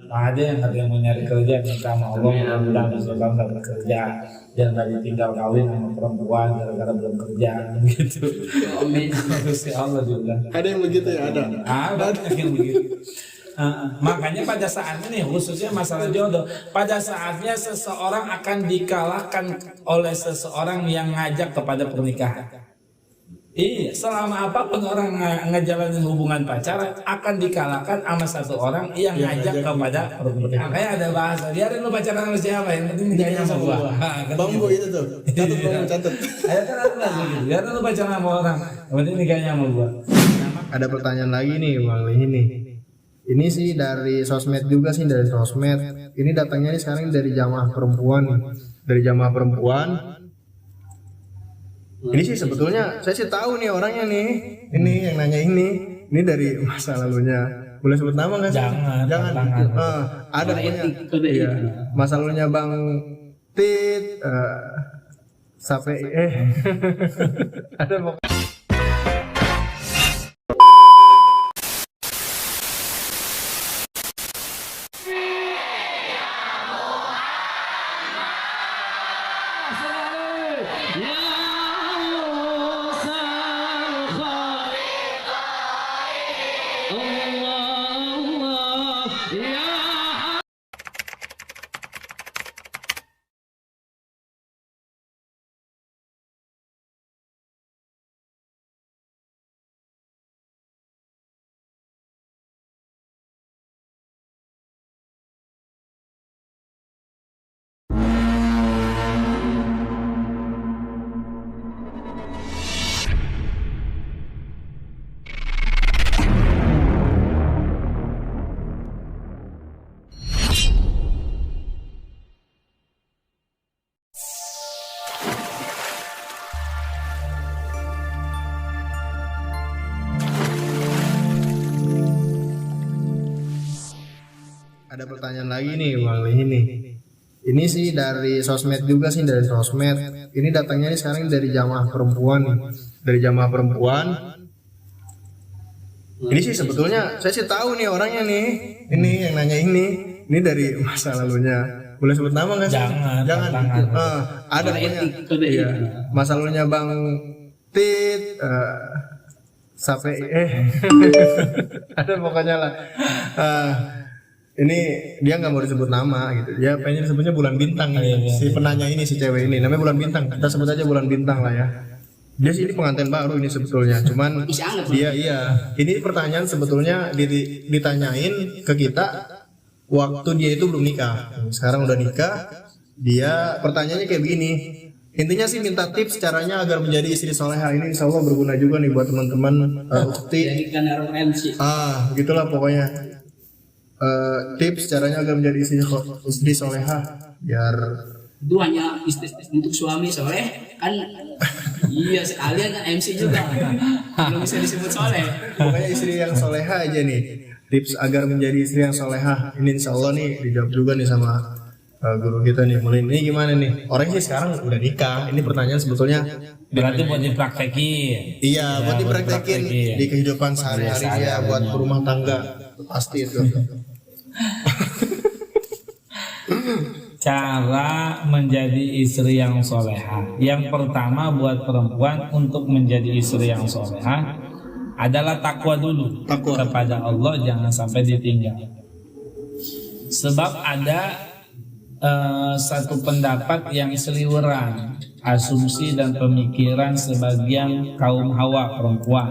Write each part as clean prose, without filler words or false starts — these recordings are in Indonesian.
Ada yang katanya mau nyari kerja minta sama Allah mudah-mudahan bisa dapat kerja, jangan tadi tinggal kawin sama perempuan gara-gara belum kerja gitu. Terus ya Allah juga. Ada yang begitu ya, ada. Banyak yang begitu. Makanya pada saat ini khususnya masalah jodoh, pada saatnya seseorang akan dikalahkan oleh seseorang yang ngajak kepada pernikahan. Iya, selama apapun orang ngejalanin hubungan pacaran akan dikalahkan sama satu orang yang ngajak kepada pernikahan. Kayak ada bahasa, biarin lu pacaran sama siapa, yang penting nikahnya sama gua. Bambu itu tuh, catat bambu catat. Ayo kan ada bahasa gitu, biarin lu pacaran sama orang, yang penting nikahnya sama gua. Ada pertanyaan lagi nih Bang ini. Ini sih dari sosmed juga sih, dari sosmed. Ini datangnya nih sekarang dari jamaah perempuan nih. Dari jamaah perempuan. Ini sih sebetulnya saya sih tahu nih orangnya nih. Ini yang nanya ini. Ini dari masa lalunya. Boleh sebut nama nggak sih? Jangan. Ada punya. Iya. Masa lalunya Bang Tit. Sampai ada pokoknya. Ada pertanyaan lagi nih Bang ini. Ini sih dari sosmed juga sih, dari sosmed. Ini datangnya nih sekarang dari jamaah perempuan nih. Dari jamaah perempuan. Ini sih sebetulnya saya sih tahu nih orangnya nih. Ini yang nanya ini. Ini dari masa lalunya. Boleh sebut nama nggak sih? Jangan. Ada punya. Iya. Masa lalunya Bang Tit. Sampai ada pokoknya lah. Ini dia nggak mau disebut nama gitu, dia pengen disebutnya Bulan Bintang ini. Si penanya ini, si cewek ini namanya Bulan Bintang, kita sebut aja Bulan Bintang lah ya. Dia sih ini pengantin baru ini sebetulnya, cuman dia ini pertanyaan sebetulnya ditanyain ke kita waktu dia itu belum nikah. Sekarang udah nikah, dia pertanyaannya kayak begini. Intinya sih minta tips caranya agar menjadi istri soleha. Ini insya Allah berguna juga nih buat teman-teman ukti. Gitulah pokoknya. Tips caranya agar menjadi istri soleha biar itu hanya istri untuk suami soleh kan. Iya sekalian MC juga belum bisa disebut soleh. Pokoknya istri yang soleha aja nih. Tips agar menjadi istri yang soleha ini insya Allah nih dijawab juga nih sama guru kita nih. Mulai ini gimana nih? Orangnya sih sekarang udah nikah. Ini pertanyaan sebetulnya Berarti buat dipraktekin. Iya, buat dipraktekin di kehidupan sehari-hari ya, buat berumah tangga pasti itu. Cara menjadi istri yang soleha. Yang pertama buat perempuan untuk menjadi istri yang soleha adalah takwa dulu kepada Allah, jangan sampai ditinggal. Sebab ada satu pendapat yang seliweran, asumsi dan pemikiran sebagian kaum hawa perempuan,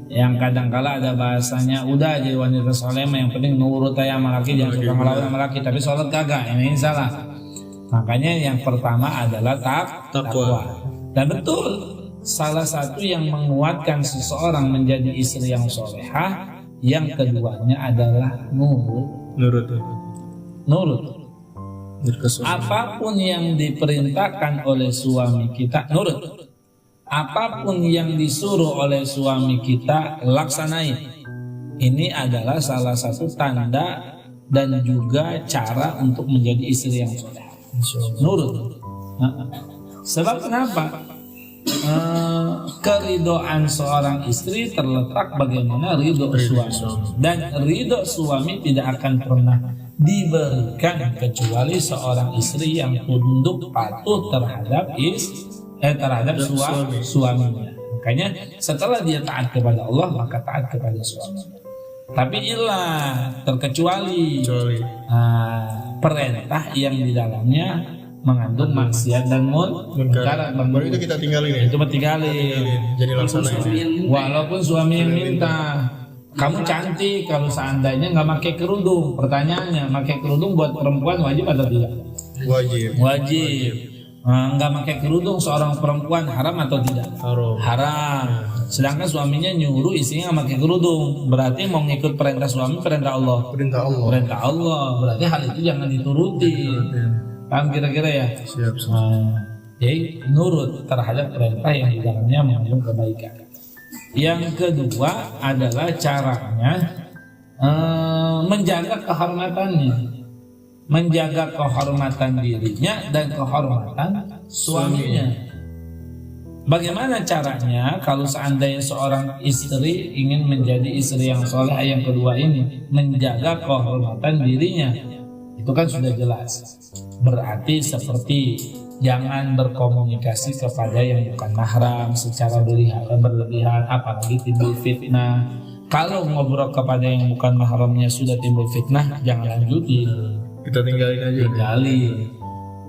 yang kadangkala ada bahasanya udah jadi wanita soleh yang penting nurut aja sama laki, jangan suka ngelawan sama laki, tapi sholat kagak. Ini salah. Makanya yang pertama adalah takwa. Dan betul, salah satu yang menguatkan seseorang menjadi istri yang solehah, yang keduanya adalah nurut. Apapun yang diperintahkan oleh suami kita nurut. Apapun yang disuruh oleh suami kita laksanain. Ini adalah salah satu tanda dan juga cara untuk menjadi istri yang soleh. Nurut. Sebab kenapa? keridoan seorang istri terletak bagaimana ridho suami, dan ridho suami tidak akan pernah diberikan kecuali seorang istri yang tunduk patuh terhadap suaminya. Makanya setelah dia taat kepada Allah maka taat kepada suaminya. Tapi terkecuali perintah yang di dalamnya mengandung maksiat dan munkar, baru itu kita tinggalin ya. Itu tinggalin. Jadi laksanain. Walaupun suami yang minta, kamu cantik, kalau seandainya nggak pakai kerudung. Pertanyaannya, pakai kerudung buat perempuan wajib atau tidak? Wajib. Nggak pakai kerudung seorang perempuan haram atau tidak? Haram. Sedangkan suaminya nyuruh istrinya nggak pakai kerudung, berarti mau ngikut perintah suami, perintah Allah. Berarti hal itu jangan dituruti. Paham kira-kira ya? Siap. Jadi nurut terhadap perintah yang di dalamnya mengandung kebaikan. Yang kedua adalah caranya menjaga kehormatannya, menjaga kehormatan dirinya dan kehormatan suaminya. Bagaimana caranya kalau seandainya seorang istri ingin menjadi istri yang soleh? Yang kedua ini menjaga kehormatan dirinya, itu kan sudah jelas. Berarti seperti jangan berkomunikasi kepada yang bukan mahram secara berlebihan, apalagi timbul fitnah. Kalau ngobrol kepada yang bukan mahramnya sudah timbul fitnah, jangan lanjutin. Kita tinggalin aja.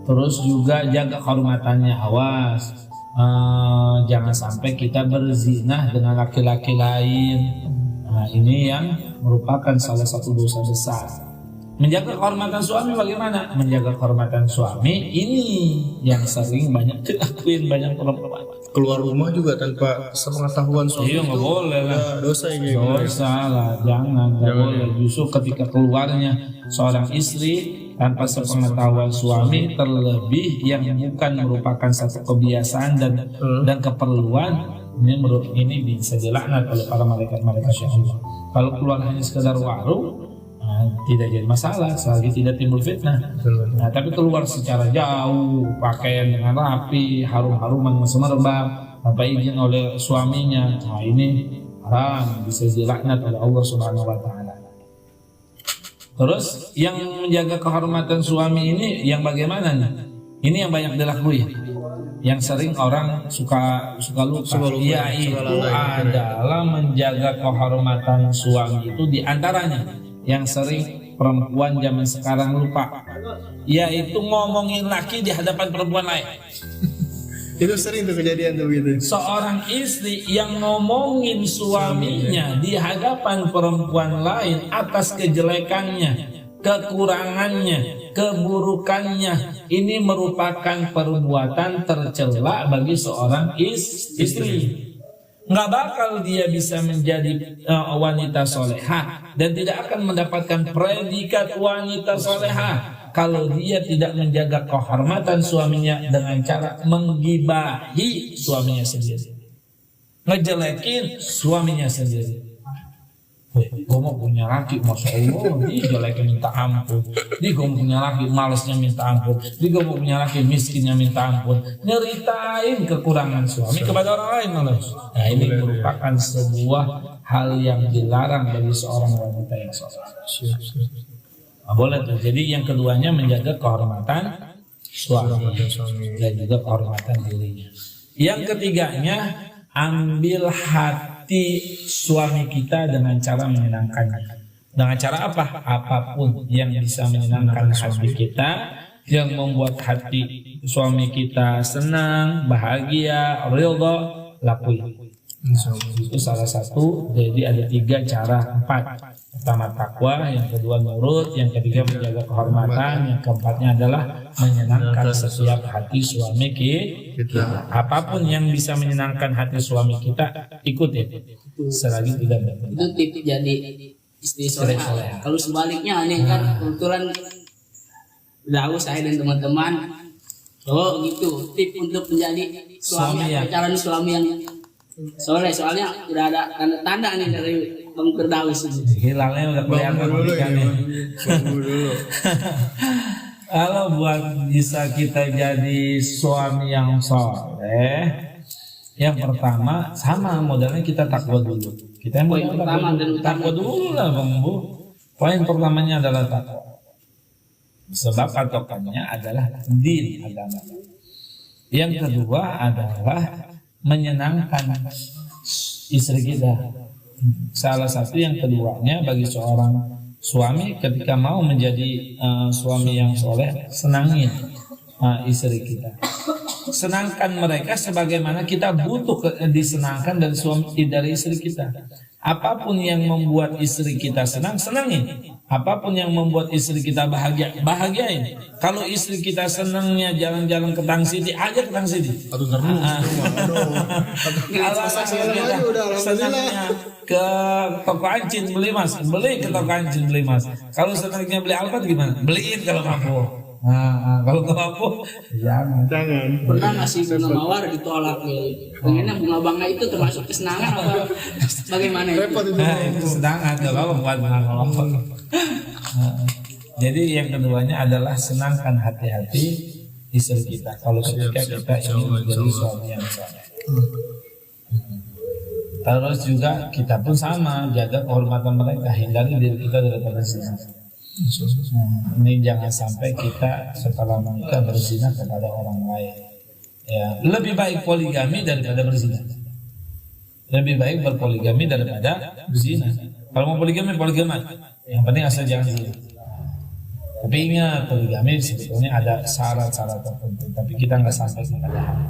Terus juga jaga kehormatannya, awas. Jangan sampai kita berzinah dengan laki-laki lain. Nah, ini yang merupakan salah satu dosa besar. Menjaga kehormatan suami bagaimana? Menjaga kehormatan suami ini yang sering banyak dilakuin banyak perempuan. Keluar rumah juga tanpa sepengetahuan suami. Iya, nggak boleh lah. Dosa ini. Dosa lah, jangan boleh. Justru ketika keluarnya seorang istri tanpa sepengetahuan suami, terlebih yang bukan merupakan satu kebiasaan dan keperluan, ini bisa dilaknat oleh para malaikat-malaikat Allah. Kalau keluar hanya sekedar warung, tidak jadi masalah selagi tidak timbul fitnah. Nah, tapi keluar secara jauh, pakaian dengan rapi, harum-haruman semerbak, tanpa izin oleh suaminya, nah ini haram, bisa dilaknat oleh Allah Subhanahu wa taala. Terus yang menjaga kehormatan suami ini yang bagaimana nih? Ini yang banyak dilakuin, yang sering orang suka lupa. Yaitu adalah menjaga kehormatan suami itu diantaranya yang sering perempuan zaman sekarang lupa, yaitu ngomongin laki di hadapan perempuan lain. Itu sering tuh kejadian tuh gitu. Seorang istri yang ngomongin suaminya di hadapan perempuan lain atas kejelekannya, kekurangannya, keburukannya, ini merupakan perbuatan tercela bagi seorang istri. Nggak bakal dia bisa menjadi wanita solehah dan tidak akan mendapatkan predikat wanita solehah kalau dia tidak menjaga kehormatan suaminya dengan cara menggibahi suaminya sendiri, ngejelekin suaminya sendiri. Gue mau punya laki, masya Allah, dia jeleknya minta ampun. Dia gue mau punya laki, malesnya minta ampun. Dia gue mau punya laki, miskinnya minta ampun. Nyeritain kekurangan suami kepada orang lain malah. Nah, ini merupakan sebuah hal yang dilarang bagi seorang wanita yang soleh. Nah, boleh tuh. Jadi yang keduanya menjaga kehormatan suami dan juga kehormatan dirinya. Yang ketiganya, ambil hati suami kita dengan cara menyenangkannya. Dengan cara apa? Apapun yang bisa menyenangkan hati kita, yang membuat hati suami kita senang, bahagia, ridha, lakuin. Itu salah satu. Jadi ada 3 cara, 4. Pertama takwa, yang kedua nurut, yang ketiga menjaga kehormatan, yang keempatnya adalah menyenangkan setiap hati suami kita. Apapun yang bisa menyenangkan hati suami kita, ikutin selagi tidak benar. Itu tips jadi istri soleh. Kalau sebaliknya nih kan kebetulan tahu saya dan teman-teman, oh gitu, tips untuk menjadi suami pacaran suami yang soleh. Soalnya udah ada tanda-tanda nih dari Bang Firdaus ini. Hilalnya udah kelihatan dulu. Kalau buat bisa kita jadi suami yang soleh, Yang pertama sama modalnya kita takwa dulu. Kita yang Poin pertama dan takwa dulu lah Bang Bu. Poin pertamanya adalah takwa. Sebab patokannya adalah din agama. Yang kedua adalah menyenangkan istri kita. Salah satu yang keduanya bagi seorang suami ketika mau menjadi suami yang soleh, senangin istri kita. Senangkan mereka sebagaimana kita butuh disenangkan dari istri kita. Apapun yang membuat istri kita senang, senangin. Apapun yang membuat istri kita bahagia, bahagiain. Kalau istri kita senangnya jalan-jalan ke Tang Sidi, aja ke Tang Sidi. Atau terus. Kalau senangnya ke toko Ancin beli mas, beli ke toko Ancin beli mas. Kalau senangnya beli Alphard gimana? Beliin kalau mampu. Kalau nggak mampu, jangan. Pernah ngasih bunga mawar ditolak gitu. Pengennya bunga bangga itu termasuk kesenangan apa bagaimana itu? Repot itu. Itu sedangkan nggak apa-apa buat mengolok. Jadi yang keduanya adalah senangkan hati-hati istri kita. Kalau ketika kita ingin menjadi suami yang soleh. Terus juga kita pun sama, jaga kehormatan mereka, hindari diri kita daripada zina. Ini jangan sampai kita setelah menikah berzina kepada orang lain. Ya, lebih baik poligami daripada berzina. Lebih baik berpoligami daripada berzina. Kalau mau poligami, poligami. Yang penting asal jangan zina. Tapi ingat, poligami sebetulnya ada syarat-syarat tertentu. Tapi kita nggak sampai kepada hal.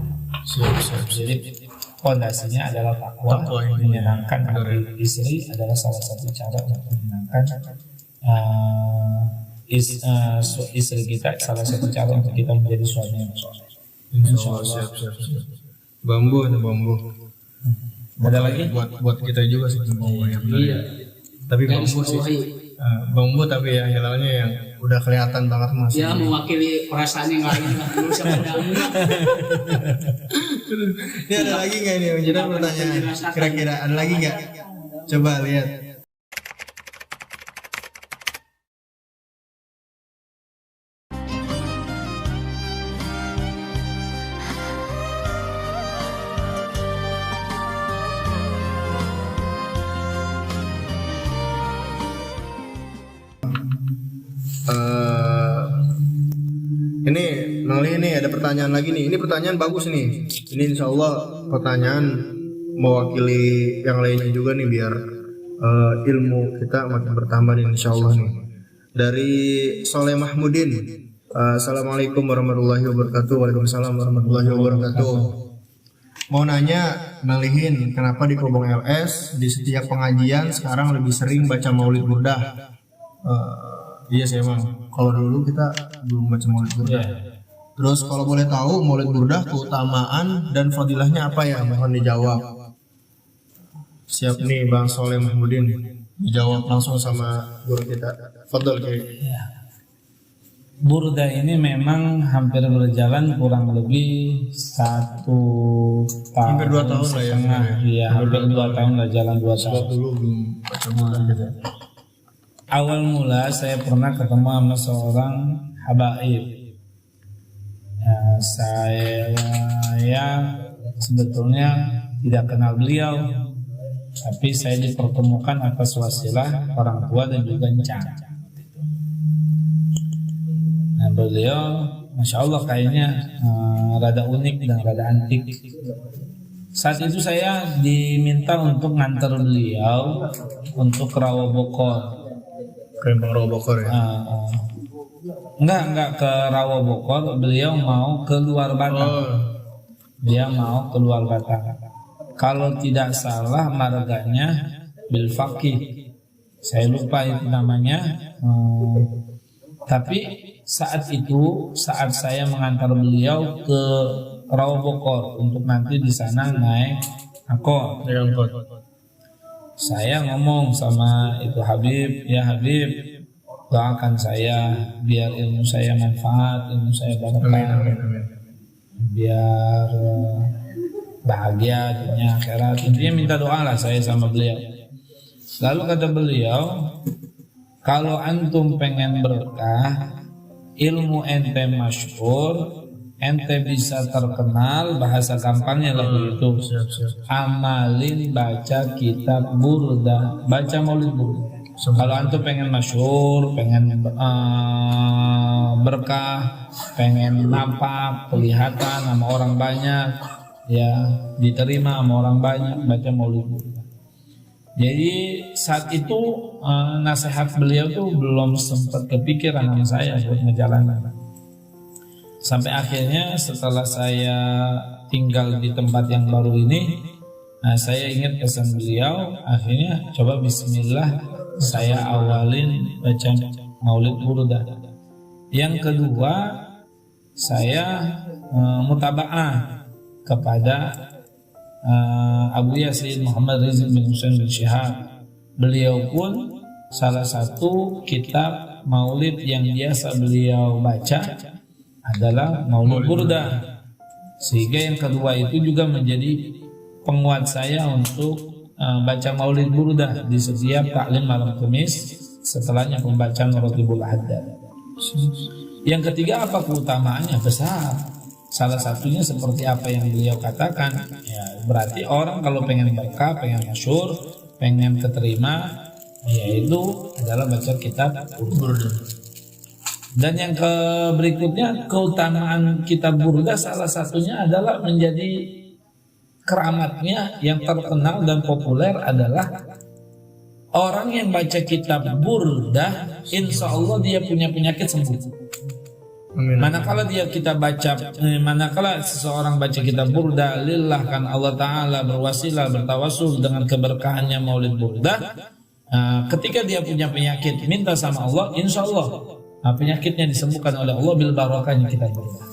Jadi fondasinya adalah takwa, menyenangkan hati istri adalah salah satu cara untuk menyenangkan istri kita, salah satu cara untuk kita menjadi suami yang soleh. Insyaallah siap. Bambu. Ada lagi? Buat kita juga sih bambu yang Iya. Tapi bambu sih. Bambu tapi yang hilalnya yang udah kelihatan banget mas. Ya mewakili perasaan yang lain lah. Dulu siapa dalam. Ini ada lagi nggak ini? Jadi pertanyaan. Kira-kira ada lagi nggak? Coba lihat. Ini Nali ini ada pertanyaan lagi nih. Ini pertanyaan bagus nih. Ini insya Allah pertanyaan mewakili yang lainnya juga nih biar ilmu kita makin bertambah nih insya Allah nih. Dari Soleh Mahmudin. Assalamualaikum warahmatullahi wabarakatuh. Waalaikumsalam warahmatullahi wabarakatuh. Mau nanya ngalihin kenapa di Kobong LS di setiap pengajian sekarang lebih sering baca Maulid Burdah. Iya sih emang. Kalau dulu kita belum baca Maulid Burdah. Terus kalau boleh tahu Maulid Burdah keutamaan dan fadilahnya apa ya? Mohon dijawab. Siap nih Bang Soleh Mahmudin. Dijawab langsung sama guru kita. Fadol Kiai. Burdah ini memang hampir berjalan kurang lebih 1 tahun. Hampir 2 tahun lah ya. Iya, hampir 2 tahun lah jalan 2 tahun. Dulu belum baca Burdah gitu. Awal mula saya pernah ketemu sama seorang habaib. Ya, saya sebetulnya tidak kenal beliau, tapi saya dipertemukan atas wasilah orang tua dan juga encang. Nah, beliau, masya Allah kayaknya rada unik dan rada antik. Saat itu saya diminta untuk nganter beliau untuk ke Rawabokor. Kembang Rawabokor ya? Enggak ke Rawabokor, beliau mau ke luar Batang. Dia mau keluar Batang. Kalau tidak salah marganya Bilfaqih. Saya lupa itu namanya. Tapi saat saya mengantar beliau ke Rawabokor untuk nanti di sana naik angkot. Saya ngomong sama itu Habib, ya Habib, doakan saya biar ilmu saya manfaat, ilmu saya barokah, biar bahagia dunia akhirat. Intinya minta doa lah saya sama beliau. Lalu kata beliau, kalau antum pengen berkah, ilmu ente masyhur, ente bisa terkenal, bahasa gampangnya lah begitu. Amalin baca kitab burda, baca maulid burda. Kalau antum pengen masyhur, pengen berkah, pengen nampak, kelihatan sama orang banyak, ya diterima sama orang banyak, baca maulid burda. Jadi saat itu nasihat beliau tuh belum sempat kepikiran sama saya buat ngejalanin. Sampai akhirnya setelah saya tinggal di tempat yang baru ini, saya ingat pesan beliau. Akhirnya coba bismillah saya awalin baca maulid burda. Yang kedua, saya mutaba'ah kepada Abu Yasin Muhammad Rizal bin Husain bin Syihab. Beliau pun salah satu kitab maulid yang biasa beliau baca adalah maulid burda. Sehingga yang kedua itu juga menjadi penguat saya untuk baca maulid burda di setiap taklim malam Kamis setelahnya pembacaan Ratibul Haddad. Yang ketiga, apa keutamaannya? Besar. Salah satunya seperti apa yang beliau katakan, ya berarti orang kalau pengen berkah, pengen masyhur, pengen keterima, yaitu adalah baca kitab burda. Dan yang berikutnya, keutamaan kitab burda salah satunya adalah menjadi keramatnya yang terkenal dan populer adalah orang yang baca kitab burda, insya Allah dia punya penyakit sembuh. Manakala seseorang baca kitab burda, lillah kan Allah Ta'ala berwasilah, bertawasul dengan keberkahannya maulid burda, ketika dia punya penyakit, minta sama Allah, insya Allah penyakitnya disembuhkan oleh Allah bil barokahnya kitab burda.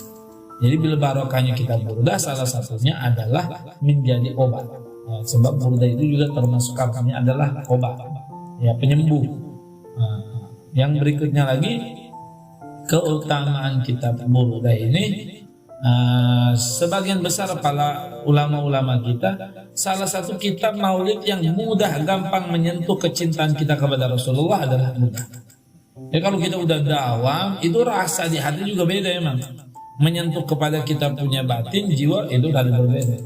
Jadi bil barokahnya kitab burda salah satunya adalah menjadi obat. Sebab burda itu juga termasuk katanya adalah obat, ya penyembuh. Yang berikutnya lagi, keutamaan kitab burda ini, sebagian besar para ulama-ulama kita, salah satu kitab maulid yang mudah gampang menyentuh kecintaan kita kepada Rasulullah adalah burda. Ya kalau kita udah dawam, itu rasa di hati juga beda emang. Menyentuh kepada kita punya batin, jiwa itu tadi berbeda.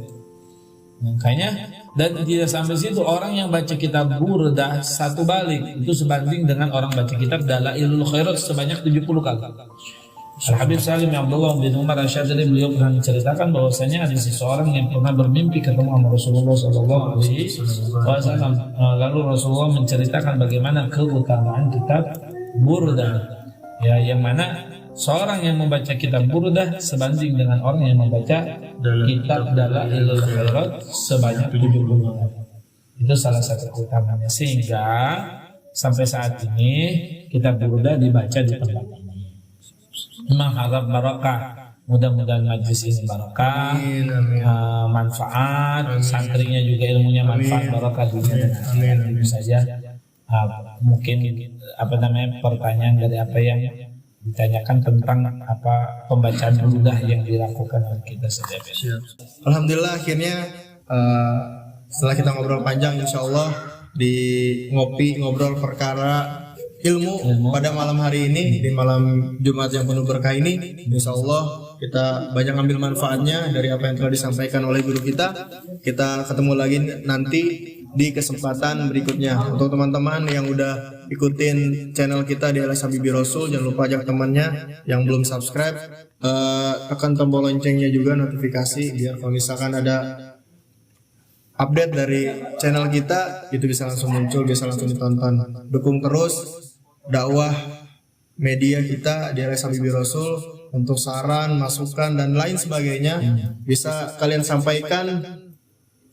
Makanya, dan tidak sampai situ, orang yang baca kitab burda satu balik itu sebanding dengan orang baca kitab Dalailul Khairat sebanyak 70 kali. Al-Habib Salim Abdullah bin Umar Asy'ari beliau pernah menceritakan bahwasanya ada seseorang yang pernah bermimpi ketemu sama Rasulullah SAW. Lalu Rasulullah menceritakan bagaimana keutamaan kitab burda, ya, yang mana seorang yang membaca kitab burda sebanding dengan orang yang membaca kitab Dalailul Khairat sebanyak 70 kali. Itu salah satu keutamanya, sehingga sampai saat ini kitab burda dibaca di tempat ini. Memang harap barokah, mudah-mudahan majlis ini barokah, manfaat, santrinya juga ilmunya manfaat, barokah dunia dan akhirat. Itu saja. Mungkin pertanyaan dari apa yang ditanyakan tentang pembacaan burdah yang dilakukan oleh kita saja. Alhamdulillah akhirnya setelah kita ngobrol panjang, insya Allah di ngobrol perkara ilmu pada malam hari ini, di malam Jumat yang penuh berkah ini, insya Allah kita banyak ambil manfaatnya dari apa yang telah disampaikan oleh guru kita. Kita ketemu lagi nanti di kesempatan berikutnya. Untuk teman-teman yang udah ikutin channel kita di LS Habibi Rasul, jangan lupa ajak temannya yang belum subscribe, tekan tombol loncengnya juga, notifikasi, biar kalau misalkan ada update dari channel kita itu bisa langsung muncul, bisa langsung ditonton. Dukung terus dakwah media kita di LS Habibi Rasul. Untuk saran, masukan dan lain sebagainya bisa kalian sampaikan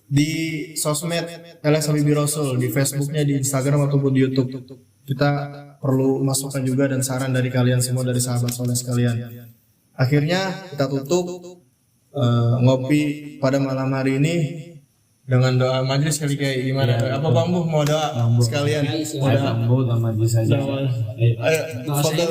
di sosmed LS Habibi Rasul, di Facebooknya, di Instagram ataupun di YouTube. Kita perlu masukan juga dan saran dari kalian semua, dari sahabat soleh sekalian. Akhirnya kita tutup ngopi pada malam hari ini dengan doa majlis kali kayak gimana? Apa Bang Bu mau doa sekalian? Bambu sama majlis saja. Ayo, fadhil.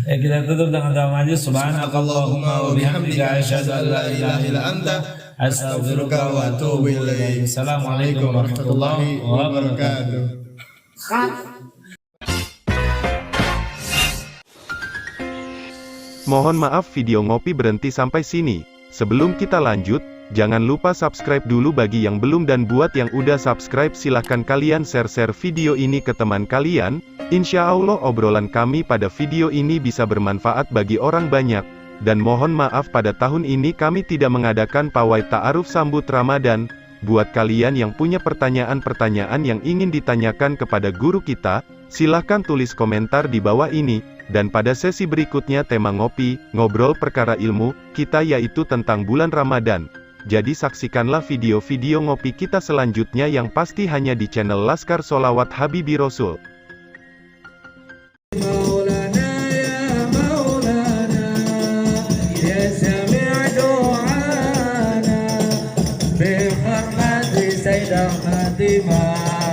Ya, kita tutup dengan doa majlis. Subhanakallahumma wa bihamdika asyhadu an la ilaha illa anta astaghfiruka wa atubu ilaik. Assalamualaikum warahmatullahi wabarakatuh. Mohon maaf video ngopi berhenti sampai sini. Sebelum kita lanjut, jangan lupa subscribe dulu bagi yang belum, dan buat yang udah subscribe silahkan kalian share-share video ini ke teman kalian. Insya Allah obrolan kami pada video ini bisa bermanfaat bagi orang banyak. Dan mohon maaf pada tahun ini kami tidak mengadakan pawai ta'aruf sambut Ramadan. Buat kalian yang punya pertanyaan-pertanyaan yang ingin ditanyakan kepada guru kita, silahkan tulis komentar di bawah ini. Dan pada sesi berikutnya tema ngopi, ngobrol perkara ilmu, kita yaitu tentang bulan Ramadan. Jadi saksikanlah video-video ngopi kita selanjutnya yang pasti hanya di channel Laskar Sholawat Habibi Rasul. بحرمة سيدة فاطمة